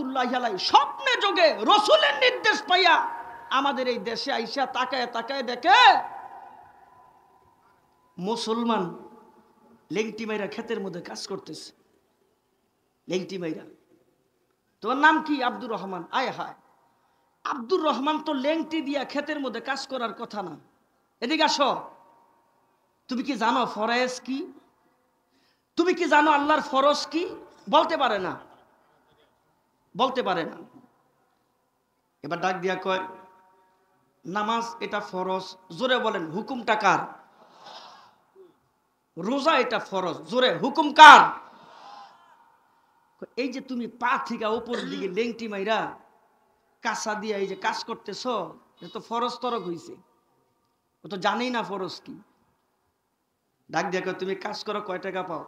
রহমতুল্লাহ আলাইহি স্বপ্নে যোগে রাসূলের নির্দেশ পাইয়া আমাদের এই দেশে আইসা তাকায় তাকায় দেখে মুসলমান লেংটি মাইরা ক্ষেতের মধ্যে কাজ করতেছে। লেংটি মাইরা, তোমার নাম কি? আব্দুর রহমান। আয় হায়, আব্দুর রহমান তো লেংটি দিয়া ক্ষেতের মধ্যে কাজ করার কথা না। এদিকে আসো, তুমি কি জানো ফরজ কি? তুমি কি জানো আল্লাহর ফরজ কি? বলতে পারে না, বলতে পারে না। এবার ডাক দিয়া কয়, নামাজ এটা ফরজ। জোরে বলেন, হুকুমটা কার? রোজা এটা ফরজ। জোরে, হুকুম কার? এই যে তুমি পা থেকে উপর দিকে লেংটি মাইরা কাঁচা দিয়া এই যে কাজ করতেছ, এটা তো ফরজ তরক হইছে। ও তো জানেই না ফরজ কি। ডাক দিয়া কয়, তুমি কাজ করো, কয় টাকা পাও?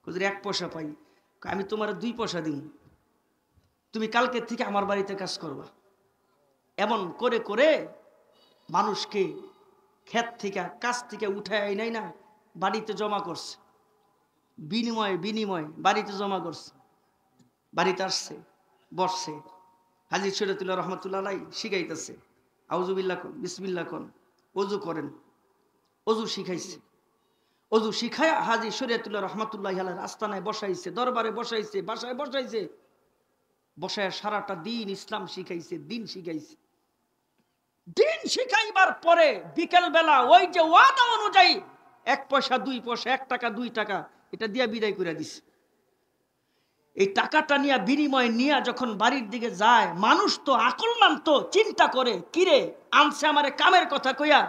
1 পয়সা পাই। আমি তোমার 2 পয়সা দিই, তুমি কালকে থেকে আমার বাড়িতে কাজ করবা। এমন করে করে মানুষকে ক্ষেত থেকে কাজ থেকে উঠায় নাই না বাড়িতে জমা করছে। বিনিময়ে বিনিময়ে বাড়িতে জমা করছে। বাড়িতে আসছে, বসছে। হাজী শরীয়তুল্লাহ রহমতুল্লাহ আলাইহি শিখাইতেছে, আউযুবিল্লাহ কোন, বিসমিল্লাহ কোন, ওযু করেন। ওযু শিখাইছে। ওযু শিখায় হাজী শরীয়তুল্লাহ রহমতুল্লাহ আলাইহির আস্তানায় বসাইছে, দরবারে বসাইছে, বাসায় বসাইছে। বসায় সারাটা দিন ইসলাম শিখাইছে, দিন শিখাইছে। দিন শিখাইবার পরে বিকেল বেলা ওই যে ওয়াদা অনুযায়ী 1 পয়সা 2 পয়সা, 1 টাকা 2 টাকা এটা দিয়া বিদায় করে দিছে। এই টাকাটা নিয়ে বিনিময় নিয়ে যখন বাড়ির দিকে যায়, মানুষ তো আকলমান তো চিন্তা করে, কিরে আনছে আমারে কামের কথা কইয়া,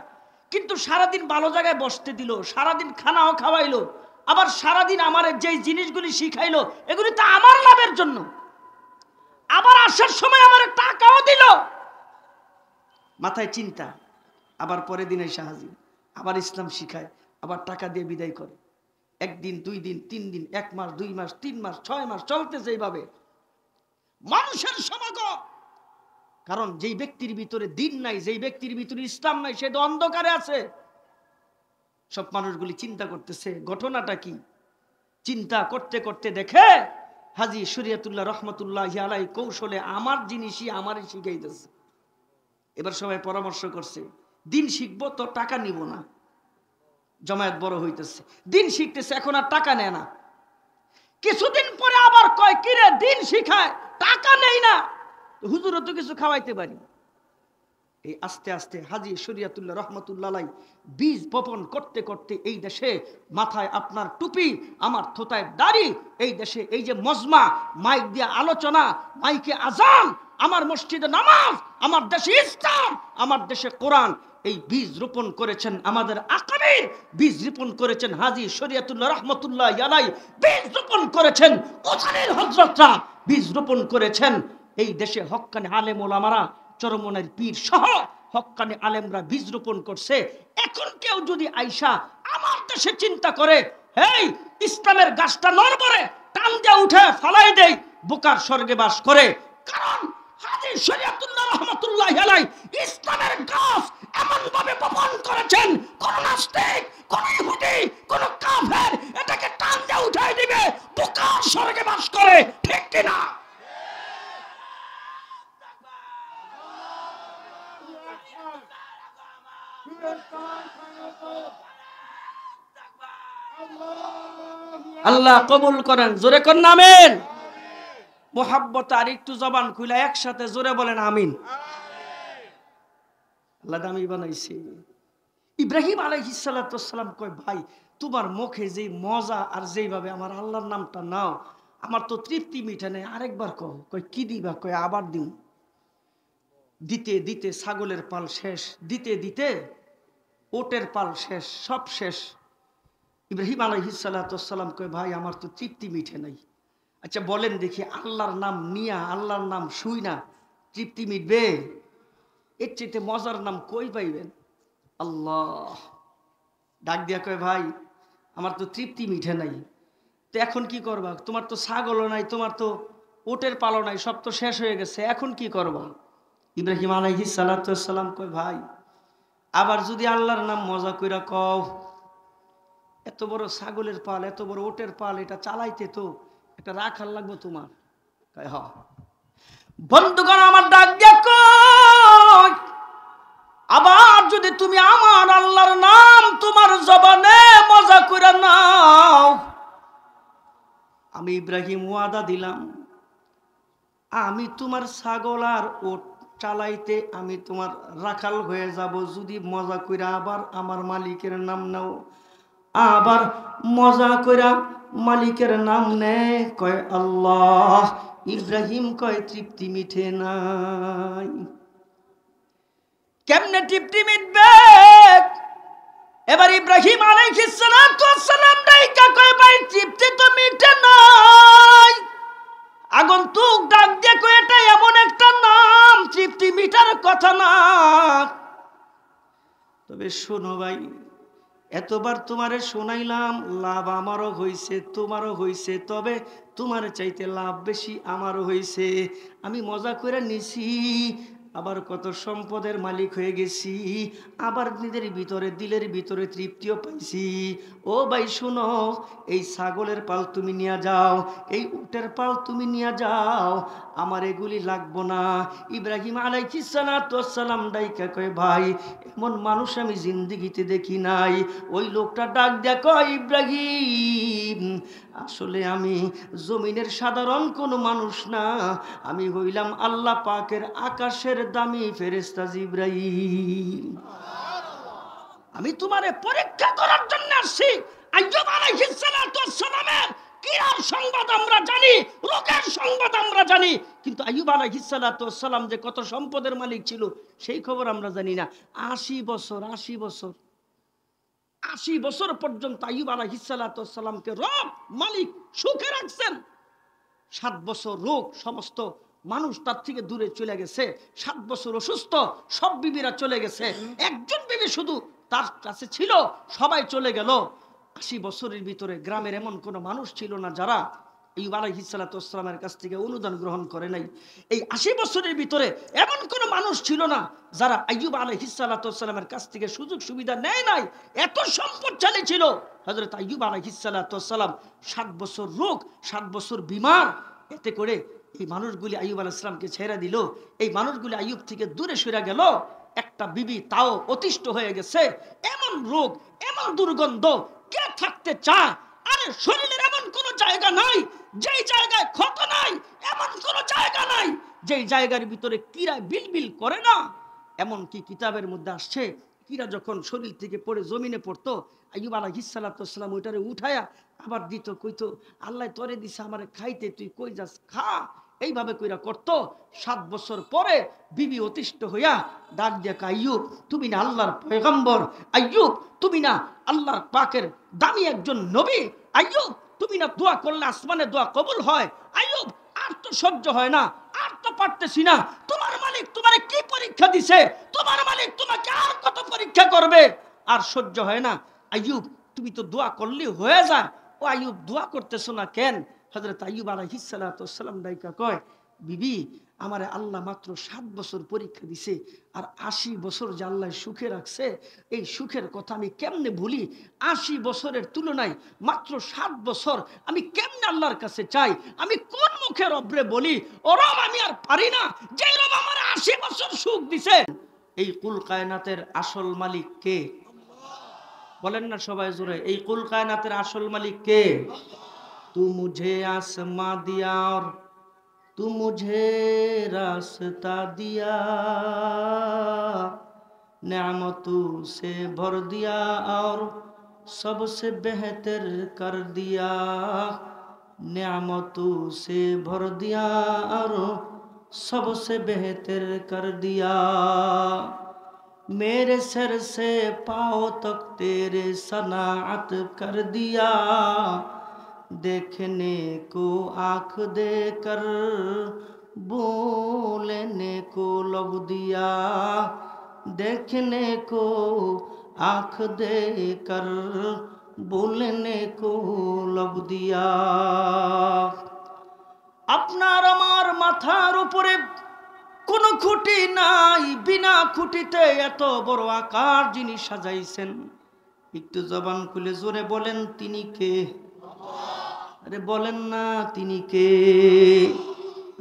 কিন্তু সারাদিন ভালো জায়গায় বসতে দিল, সারাদিন খানাও খাওয়াইলো, আবার সারাদিন আমারে যেই জিনিসগুলি শিখাইলো এগুলি তো আমার লাভের জন্য, আবার আসার সময় আমার টাকাও দিল। মাথায় চিন্তা, আবার পরের দিন এসে হাজির, আবার ইসলাম শিখায়, আবার টাকা দিয়ে বিদায় করে। 1 দিন 2 দিন 3 দিন, 1 মাস 2 মাস 3 মাস 6 মাস চলতেছে এইভাবে মানুষের সমাগম। কারণ যেই ব্যক্তির ভিতরে দিন নাই, যেই ব্যক্তির ভিতরে ইসলাম নাই, সে তো অন্ধকারে আছে। সব মানুষগুলি চিন্তা করতেছে ঘটনাটা কি। চিন্তা করতে করতে দেখে হাজী শরীয়তুল্লাহ রহমতুল্লাহি আলাইহি কৌশলে আমার জিনিসই আমারই শিখাইতেছে। এবার সবাই পরামর্শ করছে, দিন শিখবো তো টাকা নিব না। জমায়েত বড় হইতেছে, দিন শিখতেছে, এখন আর টাকা নেয় না। কিছুদিন পরে আবার কয়, কিরে দিন শিখায় টাকা নেই না, হুজুরও তো কিছু খাওয়াইতে পারি। এই আস্তে আস্তে হাজী শরীয়তুল্লাহ রহমতুল্লাহ আলাইহি বীজ বপন করতে করতে এই দেশে মাথায় আপনার টুপি, আমার থোতায় দাড়ি, এই দেশে এই যে মজমা, মাইক দিয়ে আলোচনা, মাইকে আজান, আমার মসজিদে নামাজ, আমার দেশে ইসলাম, আমার দেশে কোরআন, এই বীজ রোপণ করেছেন আমাদের আকাবির, বীজ রোপণ করেছেন হাজী শরীয়তুল্লাহ রহমতুল্লাহি আলাইহি, বীজ রোপণ করেছেন ওখানের হযরতরা, বীজ রোপণ করেছেন এই দেশে হক্কানি আলেম ওলামারা, চরমনের পীর সহ হক্কানি আলেমরা বীজ রোপণ করছে। এখন কেউ যদি আইসা আমার দেশে চিন্তা করে, হেই ইসলামের গাছটা নড়বড়ে, টান দিয়ে উঠে ফালাই দেই, বোকার স্বর্গে বাস করে। কারণ হাজী শরীয়তুল্লাহ রহমতুল্লাহি আলাইহি ইসলামের গাছ এমন ভাবে বপন করেছেন, কোন নাস্তিক, কোন ইহুদি, কোন কাফের এটাকে টান দিয়ে উঠাই দিবে, বোকার স্বর্গে বাস করে। ঠিক কিনা? আল্লাহ কবুল করেন। জোরে করেন আমিন। মোহাব্বত আর একটু জবান খুলে একসাথে জোরে বলেন আমিন। আল্লাহ দামি বানাইছে। ইব্রাহিম আলাইহিস সালাতু ওয়াস সালাম কয়, ভাই তোমার মুখে যেই মজা আর যেইভাবে আমার আল্লাহর নামটা নাও, আমার তো তৃপ্তি মিটে নেই, আরেকবার কও। কয় কি দিবা? কয় আবার দিন। দিতে দিতে ছাগলের পাল শেষ, দিতে দিতে ওটের পাল শেষ, সব শেষ। ইব্রাহিম আলাইহিস সালাতু ওয়াস সালাম কয়, ভাই আমার তো তৃপ্তি মিটে নাই। আচ্ছা বলেন দেখি, আল্লাহর নাম নিয়া, আল্লাহর নাম শুই না তৃপ্তি মিটবে? এর চাইতে মজার নাম কই পাইবেন? আল্লাহ। ডাক দিয়া কয়, ভাই আমার তো তৃপ্তি মিটে নাই, তো এখন কি করবা? তোমার তো ছাগলও নাই, তোমার তো ওটের পালও নাই, সব তো শেষ হয়ে গেছে, এখন কি করবা? ইব্রাহিম আলাইহিস সালাতু ওয়াস সালাম কয়, ভাই আবার যদি আল্লাহর নাম মজা কইরা কও, এত বড় ছাগলের পাল, এত বড় ওটের পাল, এটা চালাইতে তো একটা রাখাল লাগবে তোমার। কয় হ। বন্ধুগণ আমার ডাক দিয়া কই, আবার যদি তুমি আমার আল্লাহর নাম তোমার জবানে মজা করে নাও, আমি ইব্রাহিম ওয়াদা দিলাম, আমি তোমার ছাগল আর ওট চালাইতে আমি তোমার রাখাল হয়ে যাব, যদি মজা কইরা আবার আমার মালিকের নাম নাও। আবার মজা কইরা মালিকের নাম নেয়, কয় আল্লাহ। ইব্রাহিম কয় তৃপ্তি মিঠে নাই। কেমনে তৃপ্তি মিটবে? এবার ইব্রাহিম আলাইহিস সালাতু ওয়াস সালাম ডাইকা কয় ভাই তৃপ্তি তো মিটে নাই। আগন্তুক ডাক দিয়ে কয় এটা এমন একটা নাম তৃপ্তি মিটার কথা না। তবে শোনো ভাই, এতবার তোমারে শোনাইলাম, লাভ আমারও হইছে তোমারও হইছে, তবে তোমার চাইতে লাভ বেশি আমারও হইছে। আমি মজা করে নিছি, আবার কত সম্পদের মালিক হয়ে গেছি, আবার নিজের ভিতরে দিলের ভিতরে তৃপ্তিও পাইছি। ও ভাই শুনো, এই ছাগলের পাল তুমি নিয়ে যাও, এই উটের পাল তুমি নিয়ে যাও, আমার এগুলি লাগবো না। ইব্রাহিম আলাইহিস সালাতু ওয়াস সালাম ডাইকা কয় ভাই এমন মানুষ আমি জিন্দেগিতে দেখি নাই। ওই লোকটা ডাক দেয়া কয় ইব্রাহিম আসলে আমি জমিনের সাধারণ কোনো মানুষ না, আমি হইলাম আল্লাহ পাকের আকাশের দামি ফেরেশতা জিবরাইল। আমি তোমারে পরীক্ষা করার জন্য আসছি। আইয়ুব আলাইহিস সালাতু ওয়াস সালামের কিরাম সংবাদ আমরা জানি, রোগের সংবাদ আমরা জানি, কিন্তু আইয়ুব আলাইহিস সালাতু ওয়াস সালাম যে কত সম্পদের মালিক ছিল সেই খবর আমরা জানি না। 80 বছর 80 বছর পর্যন্ত আইয়ুব আলাইহিস সালাতু ওয়াস সালামকে রব মালিক সুখে রাখছেন। 7 বছর রোগ, সমস্ত মানুষ তার থেকে দূরে চলে গেছে। 7 বছর অসুস্থ, সব বিবিরা চলে গেছে, একজন বিবি শুধু তার কাছে ছিল, সবাই চলে গেল। 80 বছরের ভিতরে গ্রামের এমন কোনো মানুষ ছিল না যারা আইয়ুব আলাইহিস সালাতু ওয়াস সালামের কাছ থেকে অনুদান গ্রহণ করে নাই। এই 80 বছরের ভিতরে এমন কোনো মানুষ ছিল না যারা আইয়ুব আলাইহিস সালাতু ওয়াস সালামের কাছ থেকে সুযোগ সুবিধা নেয় নাই। এত সম্পদশালী ছিল হযরত আইয়ুব আলাইহিস সালাতু ওয়াস সালাম। 7 বছর রোগ, 7 বছর বিমার, এতে করে এই মানুষগুলি আইয়ুব আলাইহিস সালামকে ছেড়ে দিল। এই মানুষগুলি আইয়ুব থেকে দূরে সরে গেল। একটা বিবি তাও অতিষ্ঠ হয়ে গেছে। এমন রোগ, এমন দুর্গন্ধ, কে থাকতে চায়? আরে শরীরের এমন কোন জায়গা নাই যেই জায়গায় ক্ষত নাই, এমন কোন জায়গা নাই যেই জায়গার ভিতরে কীরা বিলবিল করে না। এমন কি কিতাবের মধ্যে আসছে, কীরা যখন শরীর থেকে পড়ে জমিনে পড়তো, আইয়ুব আলাইহিস সালাতু ওয়াস সালাম ওইটারে উঠায়া আবার দিত, কইতো আল্লাহ তরে দিছে আমারে খাইতে, তুই কই যাস, খা, এইভাবে কইরা করতো। 7 বছর পরে বিবি অতিষ্ঠ হইয়া ডাক দিয়া আইয়ুব তুমি না আল্লাহর পয়গম্বর, আইয়ুব তুমি না আল্লাহর পাকের দামি একজন নবী, আইয়ুব তুমি না দোয়া করলে আসমানে দোয়া কবুল হয়, আইয়ুব আর তো সহ্য হয় না, আর তো পারতেছি না, তোমার মালিক তোমারে কি পরীক্ষা দিছে, তোমার মালিক তোমাকে আর কত পরীক্ষা করবে, আর সহ্য হয় না, আইয়ুব তুমি তো দোয়া করলে হয়ে যায়, ও আইয়ুব দোয়া করতেছো না কেন? হযরত আইয়ুব আলাইহিস সালাতু ওয়াস সালাম ডাইকা কয় বিবি আমারে আল্লাহ মাত্র 7 বছর পরীক্ষা দিছে, আর 80 বছর যে আল্লাহ সুখে রাখছে, এই সুখের কথা আমি কেমনে ভুলি? 80 বছরের তুলনায় মাত্র 7 বছর আমি কেমনে আল্লাহর কাছে চাই? আমি কোন মুখে রবরে বলি ও রব আমি আর পারি না, যে রব আমার 80 বছর সুখ দিছে। এই কুল কায়নাতের আসল মালিক কে? বলেন না সবাই জোরে, এই কুল কায়নাতের আসল মালিক কে? तू मुझे आसमां दिया और तू मुझे रास्ता दिया, नेमतों से भर दिया और सबसे बेहतर कर दिया, नेमतों से भर दिया और सबसे बेहतर कर दिया, मेरे सर से पाँव तक तेरे सनाअत कर दिया, देखने को आँख देकर बोलने को लब दिया, देखने को आँख देकर बोलने को लब दिया। আপনার আমার মাথার উপরে কোনো খুঁটি নাই, বিনা খুঁটিতে এত বড় আকার যিনি সাজাইছেন, একটু জবান খুলে জোরে বলেন তিনি কে? আরে বলেন না তিনি কে?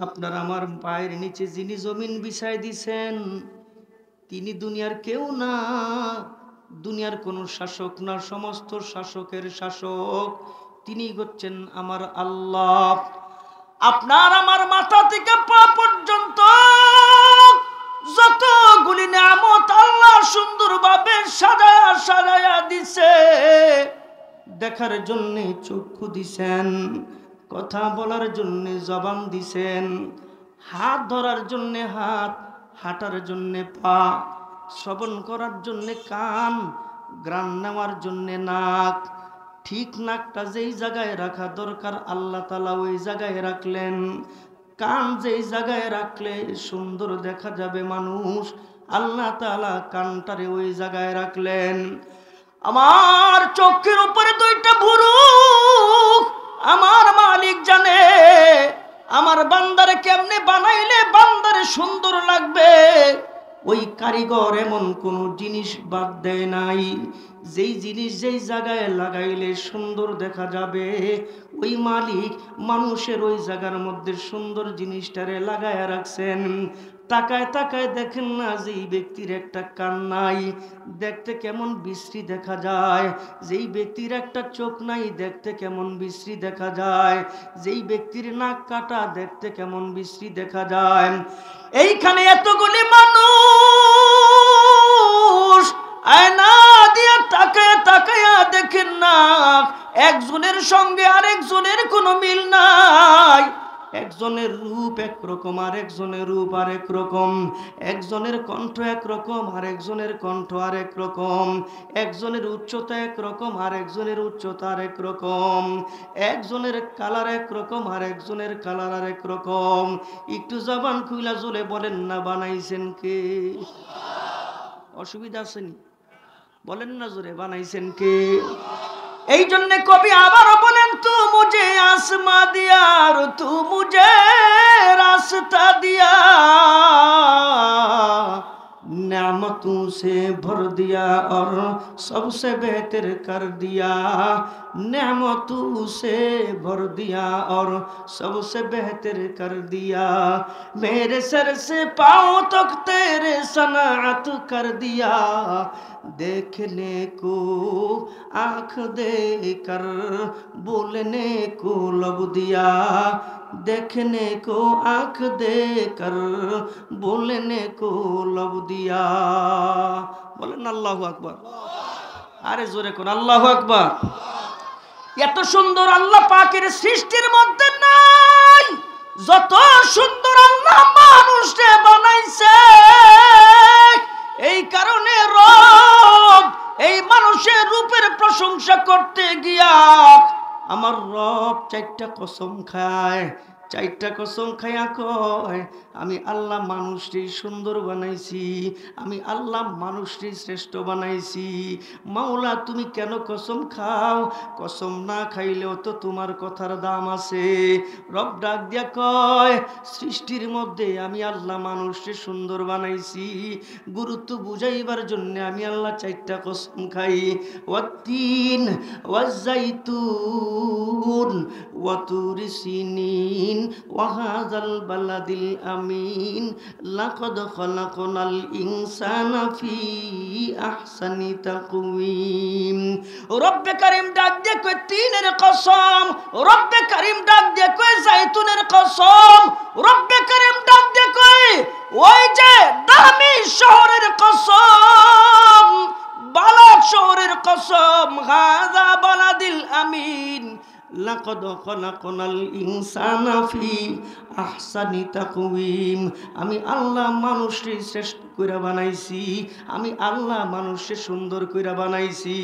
আপনার আমার পায়ের নিচে যিনি জমিন বিছাই দিছেন তিনি দুনিয়ার কেউ না, দুনিয়ার কোনো শাসক না, সমস্ত শাসকের শাসক তিনি হচ্ছেন আমার আল্লাহ। আপনার আমার মাথা থেকে পা পর্যন্ত যতগুলি নিয়ামত আল্লাহ সুন্দরভাবে সাজায়া সাজায়া দিছে, দেখার জন্য চক্ষু দিছেন, কথা বলার জন্য জবান দিছেন, হাত ধরার জন্য হাত, হাঁটার জন্য পা, শ্রবণ করার জন্য কান, ঘ্রাণ নেওয়ার জন্য নাক। ঠিক নাকটা যেই জায়গায় রাখা দরকার আল্লাহ তাআলা ওই জায়গায় রাখলেন। কান যেই জায়গায় রাখলে সুন্দর দেখা যাবে মানুষ, আল্লাহ তাআলা কানটারে ওই জায়গায় রাখলেন। আমার চোখের উপরে দুইটা ভুরু, আমার মালিক জানে আমার বান্দারে কেমনে বানাইলে বান্দারে সুন্দর লাগবে। ওই কারিগর এমন কোন জিনিস বাদ দেয় নাই, যেই জিনিস যেই জায়গায় লাগাইলে সুন্দর দেখা যাবে ওই মালিক মানুষের ওই জায়গার মধ্যে সুন্দর জিনিসটারে লাগায় রাখছেন। তাকায় তাকায় দেখেন না, যেই ব্যক্তির একটা কান নাই দেখতে কেমন বিশ্রী দেখা যায়, যেই ব্যক্তির একটা চোখ নাই দেখতে কেমন বিশ্রী দেখা যায়, যেই ব্যক্তির নাক কাটা দেখতে কেমন বিশ্রী দেখা যায়। এইখানে এতগুলি মানুষ আয়না দিয়া তাকায় তাকায়া দেখেন না, একজনের সঙ্গে আরেকজনের কোনো মিল নাই। একজনের রূপ একরকম আর একজনের রূপ আরেক রকম, একজনের কণ্ঠ একরকম আর একজনের কণ্ঠ আরেক রকম, একজনের উচ্চতা একরকম আর একজনের উচ্চতা আরেক রকম, একজনের কালার একরকম আর একজনের কালার আরেক রকম। একটু জবান খুইলা জোরে বলেন না বানাইছেন কে? অসুবিধা আসেনি? বলেন না জোরে, বানাইছেন কে? এই জন্য কবি আবারও বলেন, তু মুঝে आसमा दिया और तू मुझे रास्ता दिया, नेमतों से भर दिया और सबसे बेहतर कर दिया, नेमतों से भर दिया और सबसे बेहतर कर दिया, मेरे सर से पाँव तक तेरे सनाअत कर दिया, देखने को आँख देकर बोलने को लब दिया, देखने को आँख देकर बोलने को लब दिया। बोलेन আল্লাহু আকবার। আরে জোরে কোন আল্লাহু আকবার। এত সুন্দর আল্লাহ পাকের সৃষ্টির মধ্যে নাই, যত সুন্দর আল্লাহ মানুষকে বানাইছে। এই কারণে রব এই মানুষের রূপের প্রশংসা করতে গিয়া আমার রব চারটা কসম খায়, চারটা কসম খায়া কয় আমি আল্লাহ মানুষটি সুন্দর বানাইছি, আমি আল্লাহ মানুষটি শ্রেষ্ঠ বানাইছি। মাওলা তুমি কেন কসম খাও? কসম না খাইলেও তো তোমার কথার দাম আছে। রব ডাক দিয়া কয় সৃষ্টির মধ্যে আমি আল্লাহ মানুষটি সুন্দর বানাইছি, গুরুত্ব বুঝাইবার জন্য আমি আল্লাহ চারটা কসম খাই। ওয়াত্তিন ওয়াজাইতুন ওয়াতুরি সিনিন ওয়াহাযাল বালাদিল আমিন লাকাদ খালাকনাল ইনসানা ফি আহসানি তাকওয়িম। রব্বে কারীম ডাক দিয়ে কয় তিনের কসম, রব্বে কারীম ডাক দিয়ে কয় জাইতুনের কসম, রব্বে কারীম ডাক দিয়ে কয় ওই যে দামি শহরের কসম, বালাদ শহরের কসম, হাযা বালাদিল আমিন লাকাদ খালাকনাল ইনসানা ফি আহসানি তাকওয়িম। আমি আল্লাহ মানুষকে শ্রেষ্ঠ কইরা বানাইছি, আমি আল্লাহ মানুষকে সুন্দর কইরা বানাইছি।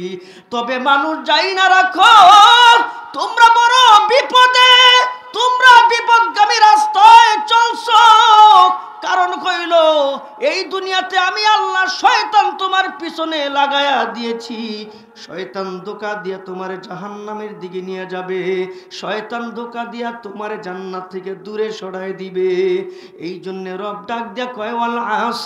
তবে মানুষ যাই না রাখো, তোমরা বড় বিপদে, তোমরা বিপদগামী রাস্তায় চলছো। কারণ কইল এই দুনিয়াতে আমি আল্লাহ শয়তান তোমার পিছনে লাগায়া দিয়েছি। শয়তান ধোঁকা দিয়া তোমার জাহান্নামের দিকে নিয়ে যাবে, শয়তান ধোঁকা দিয়া তোমার জান্নাত থেকে দূরে সরায় দিবে। এই জন্য রব ডাক দিয়া কয় ওয়াল আস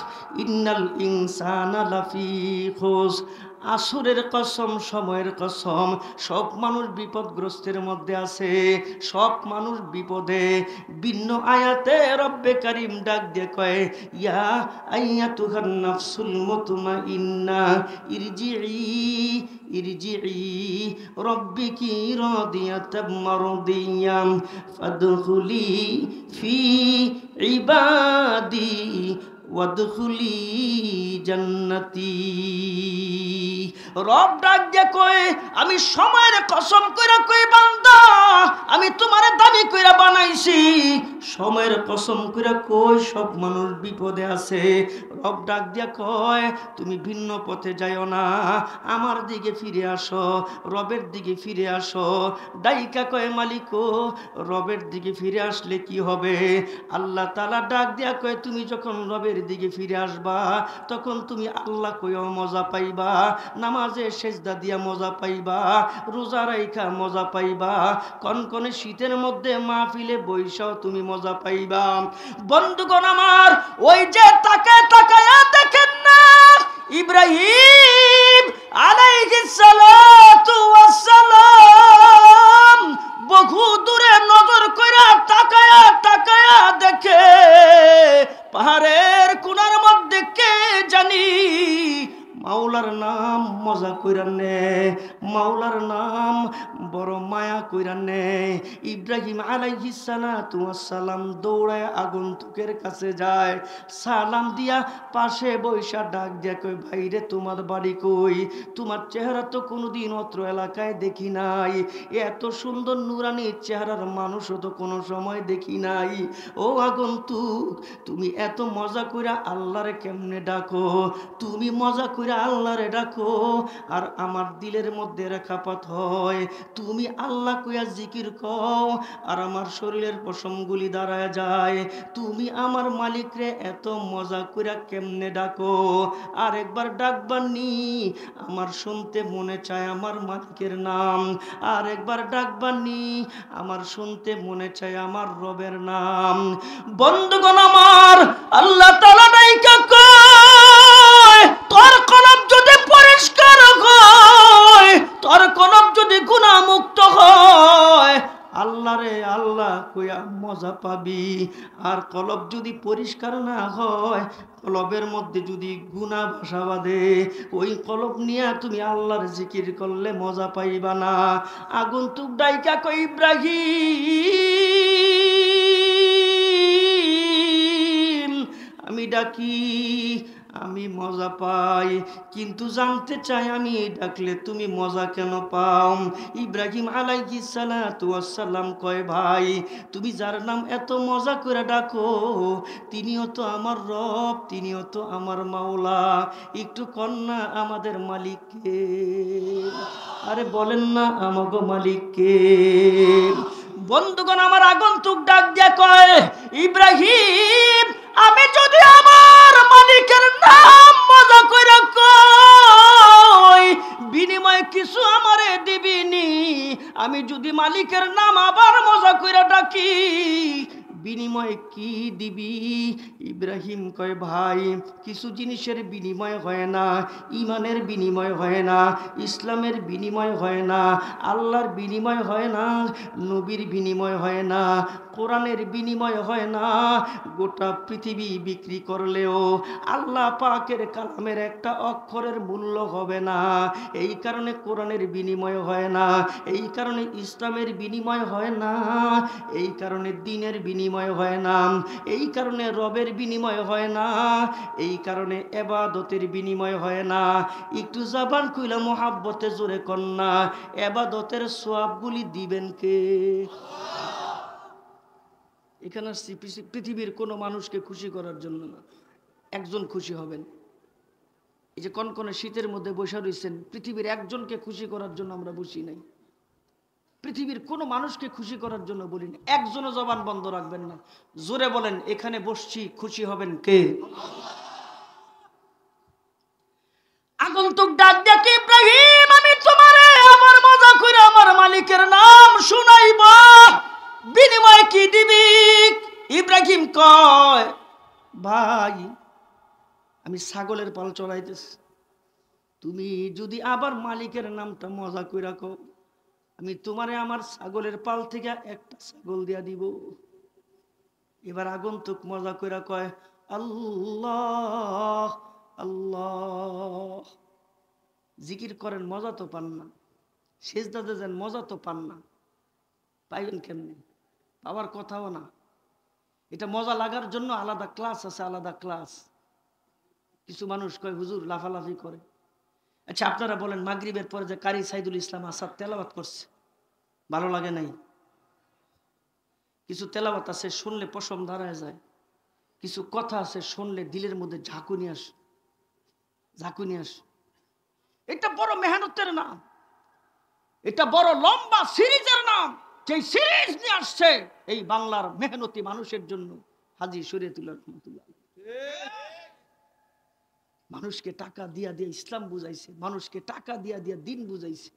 ইন্নাল ইনসানা লাফি খুস, আসরের কসম, সময়ের কসম, সব মানুষ বিপদগ্রস্তের মধ্যে আছে, সব মানুষ বিপদে। ভিন্ন আয়াতে রব্বে কারিম ডাক দিয়ে কয়, ইয়া আইয়াতুহান নাফসুল মুতমাইন্না ইরজিই রব্বিকি রাদিয়াতাম মারদিয়াম ফাদখুলি ফি ইবাদি ওয়াদখুলি জান্নাতি। রব ডাক দিয়ে কয়, আমি সময়ের কসম কইরা কই বান্দা, আমি তোমারে দাবি কইরা বানাইছি, সময়ের কসম কইরা কই সব মানুষ বিপদে আছে। রব ডাক দিয়া কয়, তুমি ভিন্ন পথে যাইও না, আমার দিকে ফিরে আসো, রবের দিকে ফিরে আসো। ডাইকা কয়, মালিক রবের দিকে ফিরে আসলে কি হবে? আল্লাহ তাআলা ডাক দিয়া কয়, তুমি যখন রবের দিকে ফিরে আসবা তখন তুমি আল্লাহ কইও মজা পাইবা, নামাজে সেজদা দিয়া মজা পাইবা, রোজা রাইখা মজা পাইবা, কনকনে শীতের মধ্যে মাহফিলে বৈশাও তুমি মজা পাইবা। বন্ধুগণ আমার, ওই যে তাকায় তাকায়া দেখেন না ইব্রাহিম আলাইহিস সালাতু ওয়াস সালাম বহু দূরে নজর কইরা তাকায়া তাকায়া দেখে পাহাড়ের কোণার মধ্যে কে জানি মাওলার নাম মজা কইরা নে, মাওলার নাম বড় মায়া কইরা নে। ইব্রাহিম আলাইহিস সালাতু ওয়াস সালাম দৌড়ায় আগন্তুকের কাছে যায়, সালাম দিয়া পাশে বৈশা ডাক দিয়া কই, ভাইরে তোমার বাড়ি কই? তোমার চেহারা তো কোনোদিন অত্র এলাকায় দেখি নাই, এত সুন্দর নুরানি চেহারার মানুষও তো কোনো সময় দেখি নাই। ও আগন্তুক, তুমি এত মজা কইরা আল্লাহরে কেমনে ডাকো? তুমি মজা কইরা আল্লাহরে ডাকো আর আমার দিলের মধ্যে রেখাপাত হয়। তুমি আল্লাহ কইয়া জিকির কও আর আমার শরীরের পশমগুলি দাঁড়ায় যায়। তুমি আমার মালিকরে এত মজা কইরা কেমনে ডাকো? আর একবার ডাকবানি, আমার শুনতে মনে চায় আমার মালিকের নাম। আর একবার ডাকবানি, আমার শুনতে মনে চায় আমার রবের নাম। বন্ধুগণ আমার, আল্লাহ তাআলা ডাইকা কয়, তোর কলব যদি পরিষ্কার হয়, তোর কলব যদি গুনাহ মুক্ত হয়, আল্লাহ রে আল্লাহ কইয়া মজা পাবি। আর কলব যদি পরিষ্কার না হয়, কলবের মধ্যে যদি গুনাহ বাসা বাঁধে, ওই কলব নিয়ে তুমি আল্লাহর জিকির করলে মজা পাইবা না। আগন্তুক ডাইকা কই, ইব্রাহিম আমি ডাকি, আমি মজা পাই, কিন্তু জানতে চাই আমি ডাকলে তুমি মজা কেন পাও? ইব্রাহিম আলাইহিস সালাতু ওয়াস সালাম কয়, ভাই তুমি যার নাম এত মজা করে ডাকো, তিনিও তো আমার রব, তিনিও তো আমার মাওলা। একটু কন্যা আমাদের মালিককে, আরে বলেন না আমাগো মালিককে। বন্ধুগণ আমার, আগন্তুক ডাক দিয়া কয়, ইব্রাহিম আমি যদি আমার মালিকের নাম মজা কইরা কই, বিনিময়ে কিছু আমারে দিবিনি? আমি যদি মালিকের নাম আবার মজা কইরা ডাকি, বিনিময়ে কি দিবি? ইব্রাহিম কয়, ভাই কিছু জিনিসের বিনিময় হয় না, ইমানের বিনিময় হয় না, ইসলামের বিনিময় হয় না, আল্লাহর বিনিময় হয় না, নবীর বিনিময় হয় না, কোরআনের বিনিময় হয় না। গোটা পৃথিবী বিক্রি করলেও আল্লাহ পাকের কালামের একটা অক্ষরের মূল্য হবে না। এই কারণে কোরআনের বিনিময় হয় না, এই কারণে ইসলামের বিনিময় হয় না, এই কারণে দ্বীনের বিনিময় হয় না, এই কারণে রবের বিনিময় হয় না, এই কারণে ইবাদতের বিনিময় হয় না। একটু জবান খুইলা মোহাব্বতে জোরে কন্যা, ইবাদতের সওয়াবগুলি দিবেন কে? এখানে পৃথিবীর কোনো মানুষকে খুশি করার জন্য না, একজন খুশি হবেন। এই যে কনকনে শীতের মধ্যে বসে রয়েছেন, পৃথিবীর একজনকে খুশি করার জন্য আমরা বসি নাই, পৃথিবীর কোনো মানুষকে খুশি করার জন্য বলি না। একজনও জবান বন্ধ রাখবেন না, জোরে বলেন, এখানে বসছি খুশি হবেন কে? আগন্তুক ডাক দেখে, ইব্রাহিম আমি তোমারে আমার মজা করে আমার মালিকের নাম শুনাইব, বিনিময়ে কি দিবি? ইব্রাহিম কয়, ভাই আমি ছাগলের পাল চড়াইতেছি, তুমি যদি আবার মালিকের নামটা মজা কইরা কও, আমি তোমারে আমার ছাগলের পাল থেকে একটা ছাগল দিয়া দিব। এবার আগন্তুক মজা কইরা কয়, আল্লাহ আল্লাহ। জিকির করেন, মজা তো পান না। সেজদাতে যান, মজা তো পান না। পাইবেন কেমনে? পাওয়ার কথাও না। এটা মজা লাগার জন্য আলাদা ক্লাস আছে, আলাদা ক্লাস। কিছু মানুষ কয় হুজুর লাফালাফি করে। আচ্ছা আপনারা বলেন, মাগরিবের পরে যে কারি সাইদুল ইসলাম আসাদ তেলাওয়াত করছে, ভালো লাগে নাই? কিছু তেলাওয়াত আছে শুনলে পশম দাঁড়ায় যায়, কিছু কথা আছে শুনলে দিলের মধ্যে ঝাঁকুনি আসে, ঝাঁকুনি আসে। এটা বড় মেহনতের নাম, এটা বড় লম্বা সিরিজের নাম, যে সিরিজ নিয়ে আসছে এই বাংলার মেহনতি মানুষের জন্য হাজী শরীয়তুল্লাহ রহমাতুল্লাহ। মানুষকে টাকা দিয়া দিয়া ইসলাম বুঝাইছে, মানুষকে টাকা দিয়া দিয়া দিন বুঝাইছে।